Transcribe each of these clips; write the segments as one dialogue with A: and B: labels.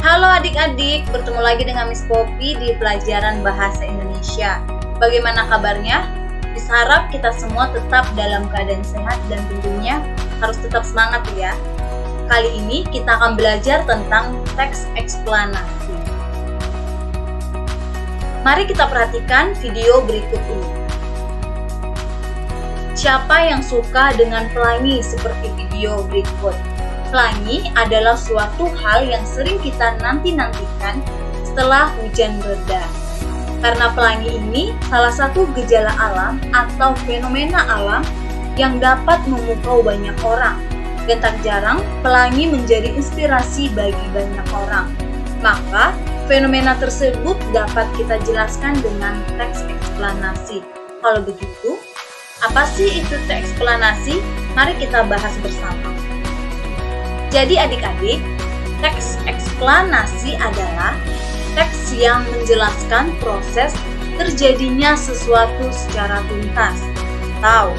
A: Halo adik-adik, bertemu lagi dengan Miss Poppy di pelajaran Bahasa Indonesia. Bagaimana kabarnya? Miss harap kita semua tetap dalam keadaan sehat dan tentunya harus tetap semangat ya. Kali ini kita akan belajar tentang teks eksplanasi. Mari kita perhatikan video berikut ini. Siapa yang suka dengan pelangi seperti video berikut? Pelangi adalah suatu hal yang sering kita nanti-nantikan setelah hujan reda. Karena pelangi ini salah satu gejala alam atau fenomena alam yang dapat memukau banyak orang. Dan tak jarang pelangi menjadi inspirasi bagi banyak orang. Maka fenomena tersebut dapat kita jelaskan dengan teks eksplanasi. Kalau begitu, apa sih itu teks eksplanasi? Mari kita bahas bersama. Jadi adik-adik, teks eksplanasi adalah teks yang menjelaskan proses terjadinya sesuatu secara tuntas, atau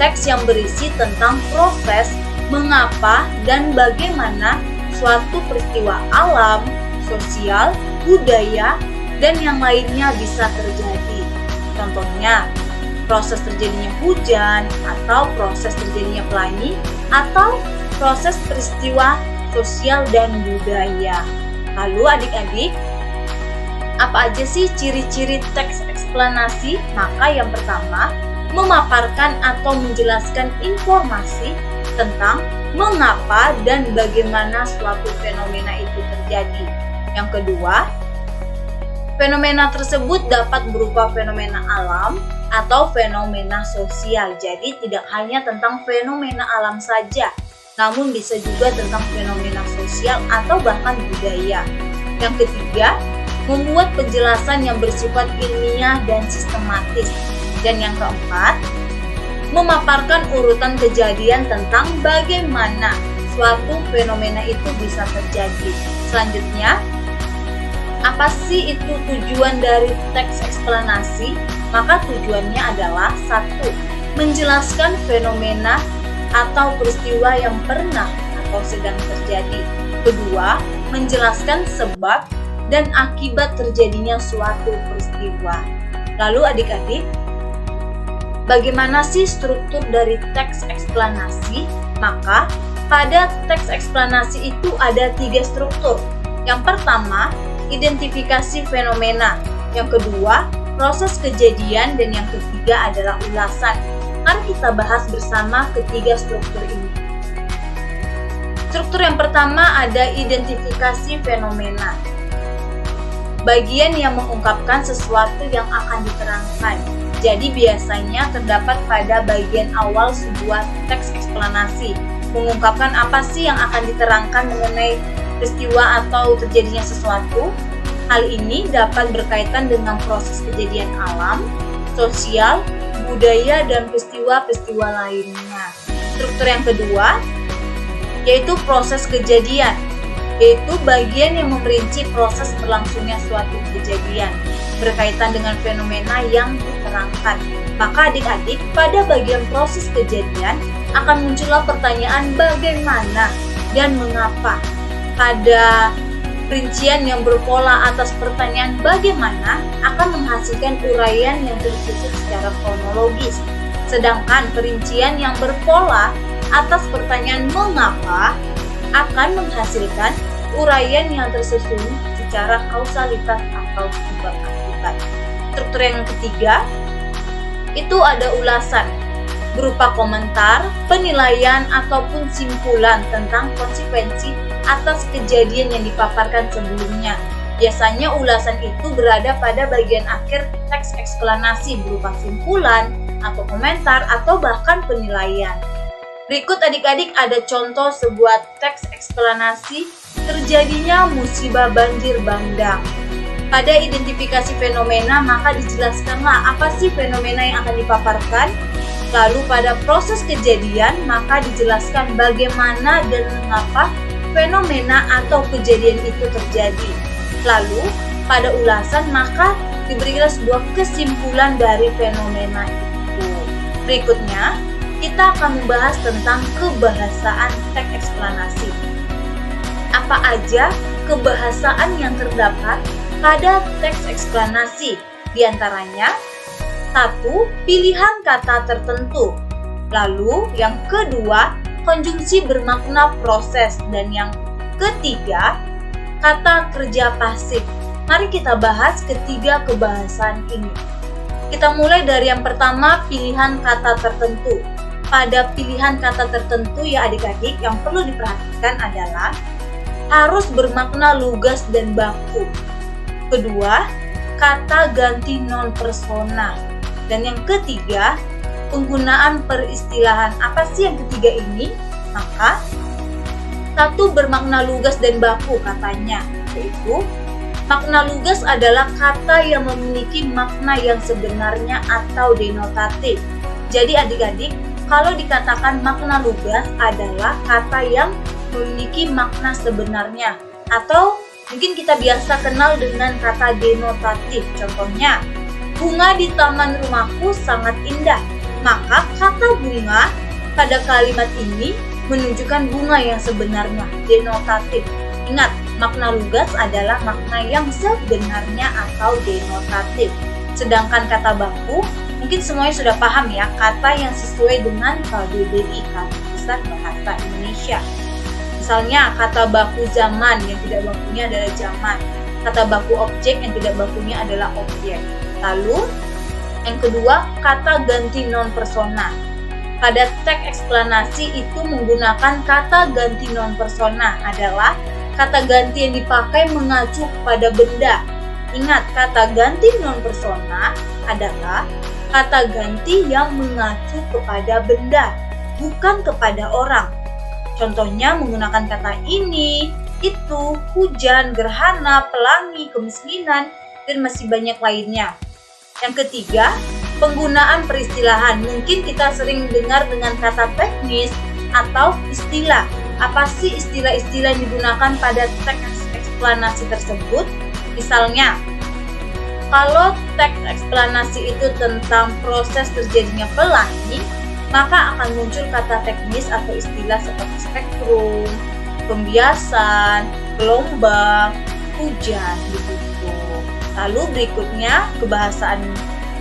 A: teks yang berisi tentang proses mengapa dan bagaimana suatu peristiwa alam, sosial, budaya, dan yang lainnya bisa terjadi. Contohnya, proses terjadinya hujan, atau proses terjadinya pelangi, atau proses peristiwa sosial dan budaya. Lalu adik-adik, apa aja sih ciri-ciri teks eksplanasi? Maka yang pertama, memaparkan atau menjelaskan informasi tentang mengapa dan bagaimana suatu fenomena itu terjadi. Yang kedua, fenomena tersebut dapat berupa fenomena alam atau fenomena sosial. Jadi tidak hanya tentang fenomena alam saja, namun bisa juga tentang fenomena sosial atau bahkan budaya. Yang ketiga, membuat penjelasan yang bersifat ilmiah dan sistematis. Dan yang keempat, memaparkan urutan kejadian tentang bagaimana suatu fenomena itu bisa terjadi. Selanjutnya, apa sih itu tujuan dari teks eksplanasi? Maka tujuannya adalah 1. Menjelaskan fenomena atau peristiwa yang pernah atau sedang terjadi. Kedua, menjelaskan sebab dan akibat terjadinya suatu peristiwa. Lalu adik-adik, bagaimana sih struktur dari teks eksplanasi? Maka pada teks eksplanasi itu ada 3 struktur. Yang pertama, identifikasi fenomena. Yang kedua, proses kejadian, dan yang ketiga adalah ulasan. Mari kita bahas bersama ketiga struktur ini. Struktur yang pertama ada identifikasi fenomena. Bagian yang mengungkapkan sesuatu yang akan diterangkan. Jadi biasanya terdapat pada bagian awal sebuah teks eksplanasi. Mengungkapkan apa sih yang akan diterangkan mengenai peristiwa atau terjadinya sesuatu. Hal ini dapat berkaitan dengan proses kejadian alam, sosial, budaya, dan peristiwa-peristiwa lainnya. Struktur yang kedua yaitu proses kejadian, yaitu bagian yang memperinci proses berlangsungnya suatu kejadian berkaitan dengan fenomena yang diterangkan. Maka adik-adik, pada bagian proses kejadian akan muncullah pertanyaan bagaimana dan mengapa. Pada rincian yang berpola atas pertanyaan bagaimana akan menghasilkan uraian yang tersusun secara kronologis. Sedangkan perincian yang berpola atas pertanyaan mengapa akan menghasilkan uraian yang tersusun secara kausalitas atau sebab akibat. Struktur yang ketiga itu ada ulasan, berupa komentar, penilaian, ataupun simpulan tentang konsekuensi atas kejadian yang dipaparkan sebelumnya. Biasanya ulasan itu berada pada bagian akhir teks eksplanasi berupa simpulan, atau komentar, atau bahkan penilaian. Berikut adik-adik ada contoh sebuah teks eksplanasi terjadinya musibah banjir bandang. Pada identifikasi fenomena maka dijelaskanlah apa sih fenomena yang akan dipaparkan. Lalu pada proses kejadian maka dijelaskan bagaimana dan mengapa fenomena atau kejadian itu terjadi. Lalu pada ulasan maka diberikan sebuah kesimpulan dari fenomena itu. Berikutnya kita akan membahas tentang kebahasaan teks eksplanasi. apa aja kebahasaan yang terdapat pada teks eksplanasi. Di antaranya, 1. Pilihan kata tertentu. Lalu yang kedua, konjungsi bermakna proses. Dan yang ketiga, kata kerja pasif. Mari kita bahas ketiga kebahasaan ini. Kita mulai dari yang pertama, pilihan kata tertentu. Pada pilihan kata tertentu ya adik-adik, yang perlu diperhatikan adalah harus bermakna lugas dan baku. Kedua, kata ganti non persona. Dan yang ketiga, penggunaan peristilahan. Apa sih yang ketiga ini? Maka, 1 bermakna lugas dan baku katanya, yaitu makna lugas adalah kata yang memiliki makna yang sebenarnya atau denotatif. Jadi adik-adik, kalau dikatakan makna lugas adalah kata yang memiliki makna sebenarnya, atau mungkin kita biasa kenal dengan kata denotatif. Contohnya, bunga di taman rumahku sangat indah. Maka kata bunga pada kalimat ini menunjukkan bunga yang sebenarnya, denotatif. Ingat, makna lugas adalah makna yang sebenarnya atau denotatif. Sedangkan kata baku, mungkin semuanya sudah paham ya, kata yang sesuai dengan KBBI, Kata Besar Bahasa Indonesia. Misalnya kata baku zaman, yang tidak bakunya adalah zaman. Kata baku objek, yang tidak bakunya adalah objek. Lalu yang kedua, kata ganti non persona. Pada teks eksplanasi itu menggunakan kata ganti non persona adalah kata ganti yang dipakai mengacu pada benda. Ingat, kata ganti non persona adalah kata ganti yang mengacu kepada benda, bukan kepada orang. Contohnya menggunakan kata ini, itu, hujan, gerhana, pelangi, kemiskinan, dan masih banyak lainnya. Yang ketiga, penggunaan peristilahan. Mungkin kita sering dengar dengan kata teknis atau istilah. Apa sih istilah-istilah yang digunakan pada teks eksplanasi tersebut? Misalnya, kalau teks eksplanasi itu tentang proses terjadinya pelangi, maka akan muncul kata teknis atau istilah seperti spektrum, pembiasan, gelombang, hujan, begitu. Lalu berikutnya kebahasaan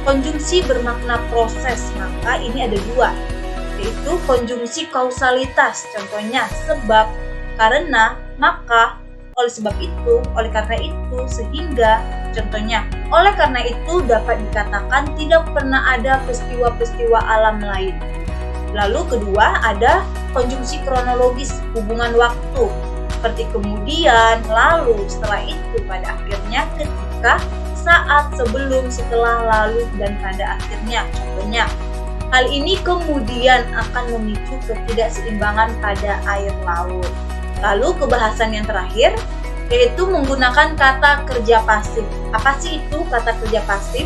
A: konjungsi bermakna proses. Maka ini ada 2, yaitu konjungsi kausalitas. Contohnya sebab, karena, maka, oleh sebab itu, oleh karena itu, sehingga. Contohnya, oleh karena itu dapat dikatakan tidak pernah ada peristiwa-peristiwa alam lain. Lalu kedua ada konjungsi kronologis, hubungan waktu, seperti kemudian, lalu, setelah itu, pada akhirnya, ketika, saat, sebelum, setelah, lalu, dan pada akhirnya. Contohnya, hal ini kemudian akan memicu ketidakseimbangan pada air laut. Lalu kebahasan yang terakhir, yaitu menggunakan kata kerja pasif. Apa sih itu kata kerja pasif?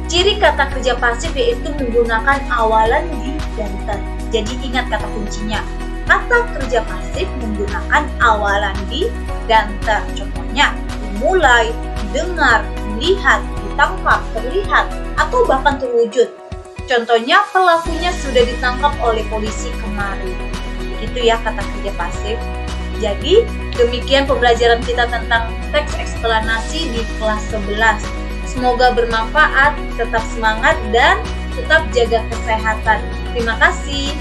A: Ciri kata kerja pasif yaitu menggunakan awalan di dan ter. Jadi ingat kata kuncinya. Kata kerja pasif menggunakan awalan di dan ter. Contohnya, dimulai, didengar, dilihat, ditangkap, terlihat, atau bahkan terwujud. Contohnya, pelakunya sudah ditangkap oleh polisi kemarin. Begitu ya kata kerja pasif. Jadi, demikian pembelajaran kita tentang teks eksplanasi di kelas 11. Semoga bermanfaat, tetap semangat, dan tetap jaga kesehatan. Terima kasih.